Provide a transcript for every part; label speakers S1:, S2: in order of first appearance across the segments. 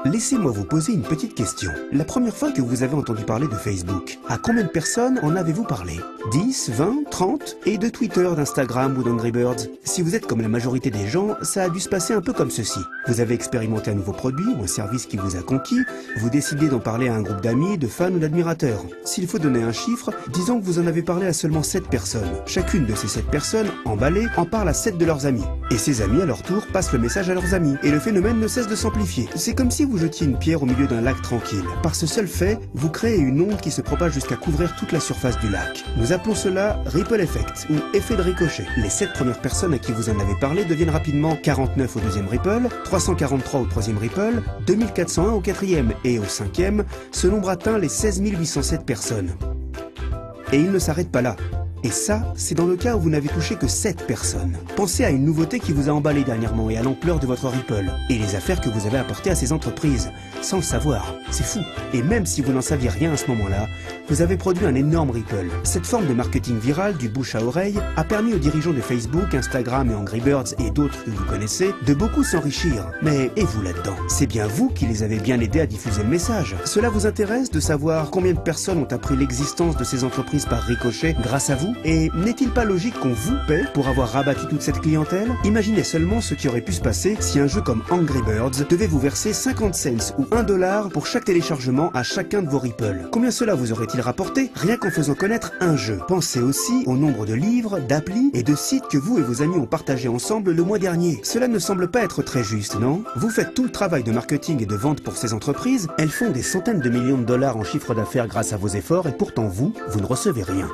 S1: Laissez-moi vous poser une petite question. La première fois que vous avez entendu parler de Facebook, à combien de personnes en avez-vous parlé? 10, 20, 30? Et de Twitter, d'Instagram ou d'Angry Birds? Si vous êtes comme la majorité des gens, ça a dû se passer un peu comme ceci. Vous avez expérimenté un nouveau produit ou un service qui vous a conquis, vous décidez d'en parler à un groupe d'amis, de fans ou d'admirateurs. S'il faut donner un chiffre, disons que vous en avez parlé à seulement 7 personnes. Chacune de ces 7 personnes, emballées, en parle à 7 de leurs amis. Et ces amis, à leur tour, passent le message à leurs amis. Et le phénomène ne cesse de s'amplifier. C'est comme si vous jetiez une pierre au milieu d'un lac tranquille. Par ce seul fait, vous créez une onde qui se propage jusqu'à couvrir toute la surface du lac. Nous appelons cela Ripple Effect, ou effet de ricochet. Les 7 premières personnes à qui vous en avez parlé deviennent rapidement 49 au deuxième Ripple, 343 au troisième Ripple, 2401 au quatrième et au cinquième, ce nombre atteint les 16 807 personnes. Et il ne s'arrête pas là. Et ça, c'est dans le cas où vous n'avez touché que 7 personnes. Pensez à une nouveauté qui vous a emballé dernièrement et à l'ampleur de votre Ripple. Et les affaires que vous avez apportées à ces entreprises, sans le savoir. C'est fou. Et même si vous n'en saviez rien à ce moment-là, vous avez produit un énorme Ripple. Cette forme de marketing viral, du bouche à oreille, a permis aux dirigeants de Facebook, Instagram et Angry Birds et d'autres que vous connaissez, de beaucoup s'enrichir. Mais et vous là-dedans? C'est bien vous qui les avez bien aidés à diffuser le message. Cela vous intéresse de savoir combien de personnes ont appris l'existence de ces entreprises par ricochet grâce à vous? Et n'est-il pas logique qu'on vous paie pour avoir rabattu toute cette clientèle? Imaginez seulement ce qui aurait pu se passer si un jeu comme Angry Birds devait vous verser 50 cents ou 1 dollar pour chaque téléchargement à chacun de vos Ripple. Combien cela vous aurait-il rapporté rien qu'en faisant connaître un jeu? Pensez aussi au nombre de livres, d'applis et de sites que vous et vos amis ont partagés ensemble le mois dernier. Cela ne semble pas être très juste, non? Vous faites tout le travail de marketing et de vente pour ces entreprises, elles font des centaines de millions de dollars en chiffre d'affaires grâce à vos efforts et pourtant vous ne recevez rien.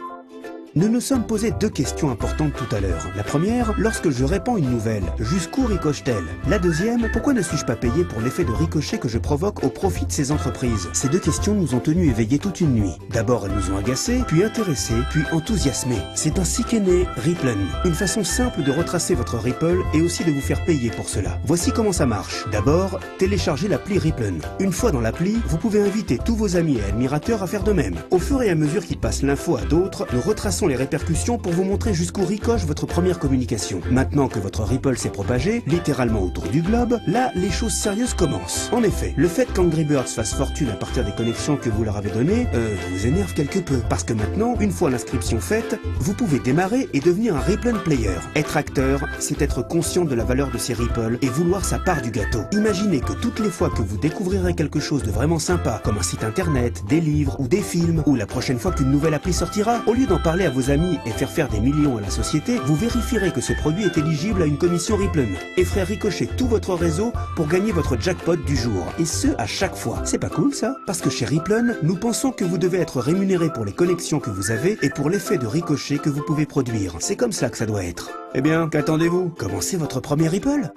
S1: Nous nous sommes posé 2 questions importantes tout à l'heure. La première, lorsque je répands une nouvelle, jusqu'où ricoche-t-elle? La deuxième, pourquoi ne suis-je pas payé pour l'effet de ricochet que je provoque au profit de ces entreprises? Ces 2 questions nous ont tenus éveillés toute une nuit. D'abord, elles nous ont agacés, puis intéressés, puis enthousiasmés. C'est ainsi qu'est né Ripplen, une façon simple de retracer votre Ripple et aussi de vous faire payer pour cela. Voici comment ça marche. D'abord, téléchargez l'appli Ripplen. Une fois dans l'appli, vous pouvez inviter tous vos amis et admirateurs à faire de même. Au fur et à mesure qu'ils passent l'info à d'autres, nous retraçons les répercussions pour vous montrer jusqu'où ricoche votre première communication. Maintenant que votre Ripple s'est propagé, littéralement autour du globe, là, les choses sérieuses commencent. En effet, le fait qu'Angry Birds fasse fortune à partir des connexions que vous leur avez données, vous énerve quelque peu. Parce que maintenant, une fois l'inscription faite, vous pouvez démarrer et devenir un Ripplen player. Être acteur, c'est être conscient de la valeur de ces Ripple et vouloir sa part du gâteau. Imaginez que toutes les fois que vous découvrirez quelque chose de vraiment sympa, comme un site internet, des livres ou des films, ou la prochaine fois qu'une nouvelle appli sortira, au lieu d'en parler à vos amis et faire des millions à la société, vous vérifierez que ce produit est éligible à une commission Ripplen et ferez ricocher tout votre réseau pour gagner votre jackpot du jour. Et ce, à chaque fois. C'est pas cool ça? Parce que chez Ripplen, nous pensons que vous devez être rémunéré pour les connexions que vous avez et pour l'effet de ricochet que vous pouvez produire. C'est comme ça que ça doit être. Eh bien, qu'attendez-vous? Commencez votre premier Ripple.